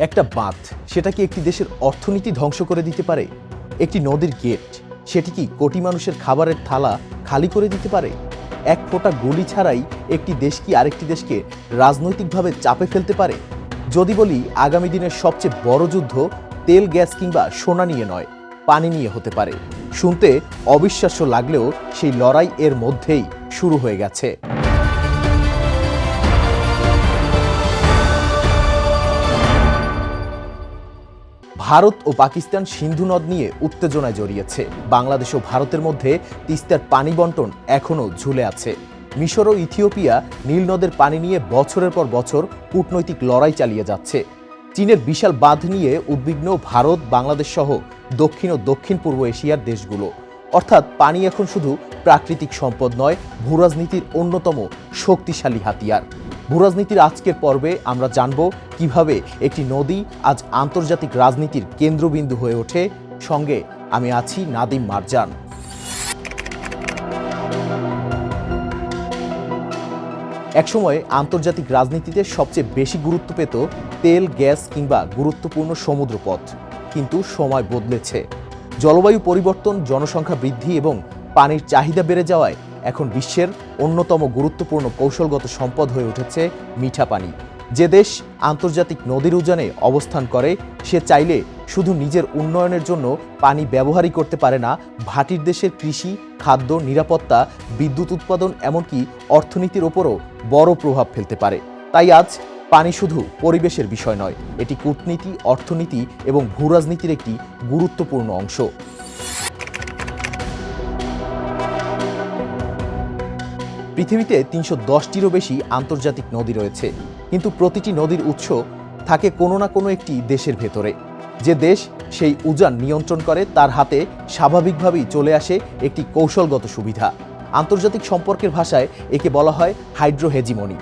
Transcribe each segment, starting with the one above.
একটা বাঁধ সেটা কি একটি দেশের অর্থনীতি ধ্বংস করে দিতে পারে? একটি নদীর গেট সেটি কি কোটি মানুষের খাবারের থালা খালি করে দিতে পারে? এক ফোঁটা গুলি ছাড়াই একটি দেশ কি আরেকটি দেশকে রাজনৈতিকভাবে চাপে ফেলতে পারে? যদি বলি আগামী দিনের সবচেয়ে বড় যুদ্ধ তেল, গ্যাস কিংবা সোনা নিয়ে নয়, পানি নিয়ে হতে পারে। শুনতে অবিশ্বাস্য লাগলেও সেই লড়াই এর মধ্যেই শুরু হয়ে গেছে। ভারত ও পাকিস্তান সিন্ধু নদ নিয়ে উত্তেজনায় জড়িয়েছে। বাংলাদেশ ও ভারতের মধ্যে তিস্তার পানি বণ্টন এখনও ঝুলে আছে। মিশর ও ইথিওপিয়া নীল নদের পানি নিয়ে বছরের পর বছর কূটনৈতিক লড়াই চালিয়ে যাচ্ছে। চীনের বিশাল বাঁধ নিয়ে উদ্বিগ্ন ভারত, বাংলাদেশ সহ দক্ষিণ ও দক্ষিণ পূর্ব এশিয়ার দেশগুলো। অর্থাৎ পানি এখন শুধু প্রাকৃতিক সম্পদ নয়, ভূরাজনীতির অন্যতম শক্তিশালী হাতিয়ার। ভূরাজনীতির আজকের পর্বে আমরা জানব কিভাবে একটি নদী আজ আন্তর্জাতিক রাজনীতির কেন্দ্রবিন্দু হয়ে ওঠে। সঙ্গে আমি আছি নাদিম মারজান। একসময় আন্তর্জাতিক রাজনীতিতে সবচেয়ে বেশি গুরুত্ব পেত তেল, গ্যাস কিংবা গুরুত্বপূর্ণ সমুদ্রপথ। কিন্তু সময় বদলেছে। জলবায়ু পরিবর্তন, জনসংখ্যা বৃদ্ধি এবং পানির চাহিদা বেড়ে যাওয়ায় এখন বিশ্বের অন্যতম গুরুত্বপূর্ণ কৌশলগত সম্পদ হয়ে উঠেছে মিঠা পানি। যে দেশ আন্তর্জাতিক নদীর উজানে অবস্থান করে সে চাইলে শুধু নিজের উন্নয়নের জন্য পানি ব্যবহারই করতে পারে না, ভাটির দেশের কৃষি, খাদ্য, নিরাপত্তা, বিদ্যুৎ উৎপাদন এমনকি অর্থনীতির ওপরও বড় প্রভাব ফেলতে পারে। তাই আজ পানি শুধু পরিবেশের বিষয় নয়, এটি কূটনীতি, অর্থনীতি এবং ভূরাজনীতির একটি গুরুত্বপূর্ণ অংশ। পৃথিবীতে ৩১০টিরও বেশি আন্তর্জাতিক নদী রয়েছে, কিন্তু প্রতিটি নদীর উৎস থাকে কোনো না কোনো একটি দেশের ভেতরে। যে দেশ সেই উজান নিয়ন্ত্রণ করে তার হাতে স্বাভাবিকভাবেই চলে আসে একটি কৌশলগত সুবিধা। আন্তর্জাতিক সম্পর্কের ভাষায় একে বলা হয় হাইড্রোহেজিমনি।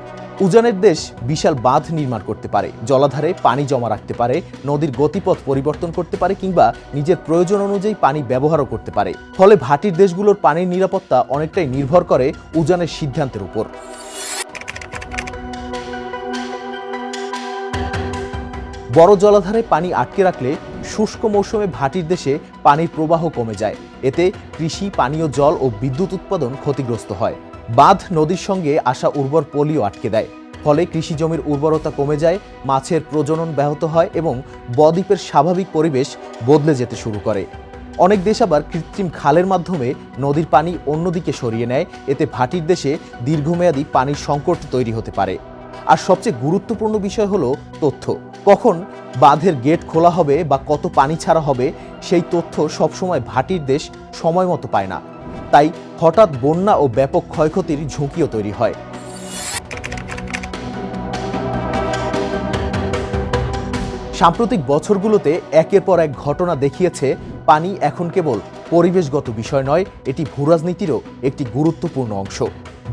উজানের দেশ বিশাল বাঁধ নির্মাণ করতে পারে, জলাধারে পানি জমা রাখতে পারে, নদীর গতিপথ পরিবর্তন করতে পারে কিংবা নিজের প্রয়োজন অনুযায়ী পানি ব্যবহারও করতে পারে। ফলে ভাটির দেশগুলোর পানির নিরাপত্তা অনেকটাই নির্ভর করে উজানের সিদ্ধান্তের উপর। বড় জলাধারে পানি আটকে রাখলে শুষ্ক মৌসুমে ভাটির দেশে পানির প্রবাহ কমে যায়। এতে কৃষি, পানীয় জল ও বিদ্যুৎ উৎপাদন ক্ষতিগ্রস্ত হয়। বাঁধ নদীর সঙ্গে আসা উর্বর পলিও আটকে দেয়। ফলে কৃষি জমির উর্বরতা কমে যায়, মাছের প্রজনন ব্যাহত হয় এবং বদ্বীপের স্বাভাবিক পরিবেশ বদলে যেতে শুরু করে। অনেক দেশ আবার কৃত্রিম খালের মাধ্যমে নদীর পানি অন্যদিকে সরিয়ে নেয়। এতে ভাটির দেশে দীর্ঘমেয়াদী পানির সংকট তৈরি হতে পারে। আর সবচেয়ে গুরুত্বপূর্ণ বিষয় হলো তথ্য। কখন বাঁধের গেট খোলা হবে বা কত পানি ছাড়া হবে সেই তথ্য সবসময় ভাটির দেশ সময় মতো পায় না। তাই হঠাৎ বন্যা ও ব্যাপক ক্ষয়ক্ষতির ঝুঁকিও তৈরি হয়। সাম্প্রতিক বছরগুলোতে একের পর এক ঘটনা দেখিয়েছে পানি এখন কেবল পরিবেশগত বিষয় নয়, এটি ভূরাজনীতিরও একটি গুরুত্বপূর্ণ অংশ।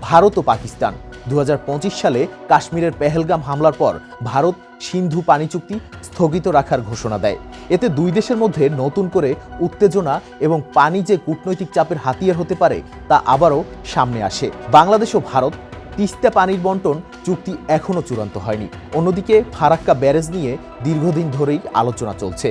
ভারত ও পাকিস্তান ২০২৫ সালে কাশ্মীরের পেহেলগাম হামলার পর ভারত সিন্ধু পানি চুক্তি স্থগিত রাখার ঘোষণা দেয়। এতে দুই দেশের মধ্যে নতুন করে উত্তেজনা এবং পানি যে কূটনৈতিক চাপের হাতিয়ার হতে পারে তা আবারও সামনে আসে। বাংলাদেশ ও ভারত তিস্তা পানির বণ্টন চুক্তি এখনও চূড়ান্ত হয়নি। অন্যদিকে ফারাক্কা ব্যারেজ নিয়ে দীর্ঘদিন ধরেই আলোচনা চলছে।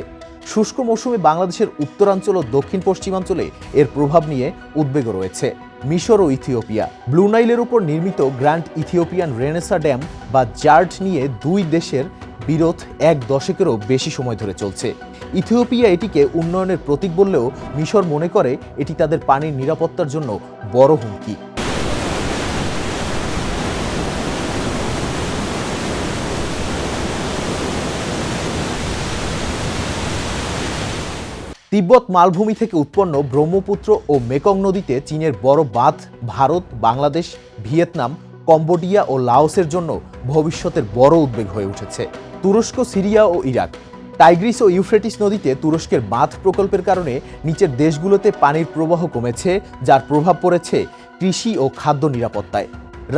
শুষ্ক মৌসুমে বাংলাদেশের উত্তরাঞ্চল ও দক্ষিণ পশ্চিমাঞ্চলে এর প্রভাব নিয়ে উদ্বেগও রয়েছে। মিশর ও ইথিওপিয়া ব্লু নাইলের উপর নির্মিত গ্র্যান্ড ইথিওপিয়ান রেনেসা ড্যাম বা জার্ট নিয়ে দুই দেশের বিরোধ এক দশকেরও বেশি সময় ধরে চলছে। ইথিওপিয়া এটিকে উন্নয়নের প্রতীক বললেও মিশর মনে করে এটি তাদের পানির নিরাপত্তার জন্য বড় হুমকি। তিব্বত মালভূমি থেকে উৎপন্ন ব্রহ্মপুত্র ও মেকং নদীতে চীনের বড় বাঁধ ভারত, বাংলাদেশ, ভিয়েতনাম, কম্বোডিয়া ও লাওসের জন্য ভবিষ্যতের বড় উদ্বেগ হয়ে উঠেছে। তুরস্ক, সিরিয়া ও ইরাক টাইগ্রিস ও ইউফ্রেটিস নদীতে তুরস্কের বাঁধ প্রকল্পের কারণে নিচের দেশগুলোতে পানির প্রবাহ কমেছে, যার প্রভাব পড়েছে কৃষি ও খাদ্য নিরাপত্তায়।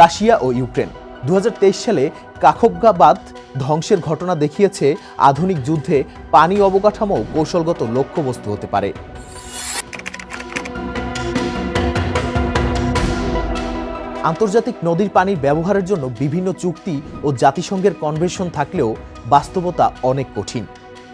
রাশিয়া ও ইউক্রেন ২০২৩ সালে কাখোভকা বাঁধ ধ্বংসের ঘটনা দেখিয়েছে আধুনিক যুদ্ধে পানি অবকাঠামো কৌশলগত লক্ষ্যবস্তু হতে পারে। আন্তর্জাতিক নদীর পানির ব্যবহারের জন্য বিভিন্ন চুক্তি ও জাতিসংঘের কনভেনশন থাকলেও বাস্তবতা অনেক কঠিন।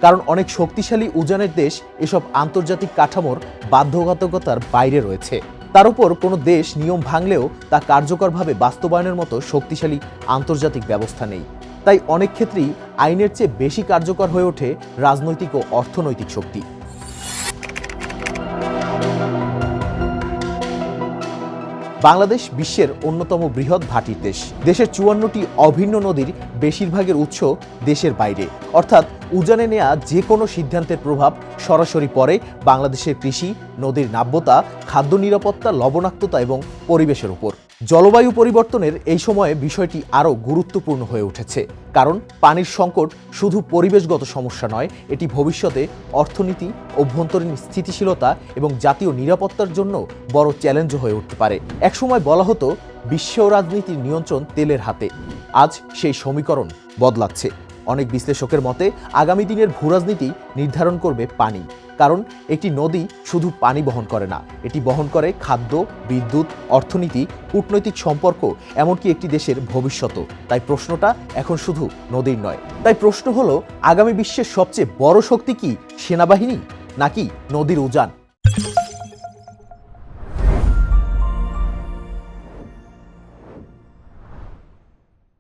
কারণ অনেক শক্তিশালী উজানের দেশ এসব আন্তর্জাতিক কাঠামোর বাধ্যবাধকতার বাইরে রয়েছে। তার উপর কোনো দেশ নিয়ম ভাঙলেও তা কার্যকরভাবে বাস্তবায়নের মতো শক্তিশালী আন্তর্জাতিক ব্যবস্থা নেই। তাই অনেক ক্ষেত্রেই আইনের চেয়ে বেশি কার্যকর হয়ে ওঠে রাজনৈতিক ও অর্থনৈতিক শক্তি। বাংলাদেশ বিশ্বের অন্যতম বৃহৎ ভাটির দেশ। দেশের ৫৪টি অভিন্ন নদীর বেশিরভাগের উৎস দেশের বাইরে, অর্থাৎ উজানে নেওয়া যে কোনো সিদ্ধান্তের প্রভাব সরাসরি পড়ে বাংলাদেশের কৃষি, নদীর নাব্যতা, খাদ্য নিরাপত্তা, লবণাক্ততা এবং পরিবেশের উপর। জলবায়ু পরিবর্তনের এই সময়ে বিষয়টি আরও গুরুত্বপূর্ণ হয়ে উঠেছে, কারণ পানির সংকট শুধু পরিবেশগত সমস্যা নয়, এটি ভবিষ্যতে অর্থনীতি, অভ্যন্তরীণ স্থিতিশীলতা এবং জাতীয় নিরাপত্তার জন্য বড় চ্যালেঞ্জ হয়ে উঠতে পারে। একসময় বলা হতো বিশ্ব রাজনীতির নিয়ন্ত্রণ তেলের হাতে। আজ সেই সমীকরণ বদলাচ্ছে। অনেক বিশ্লেষকের মতে আগামী দিনের ভূরাজনীতি নির্ধারণ করবে পানি, কারণ একটি নদী শুধু পানি বহন করে না, এটি বহন করে খাদ্য, বিদ্যুৎ, অর্থনীতি, কূটনৈতিক সম্পর্ক, এমনকি একটি দেশের ভবিষ্যৎও। তাই প্রশ্নটা এখন শুধু নদীর নয়। তাই প্রশ্ন হলো, আগামী বিশ্বের সবচেয়ে বড় শক্তি কি সেনাবাহিনী নাকি নদীর উজান?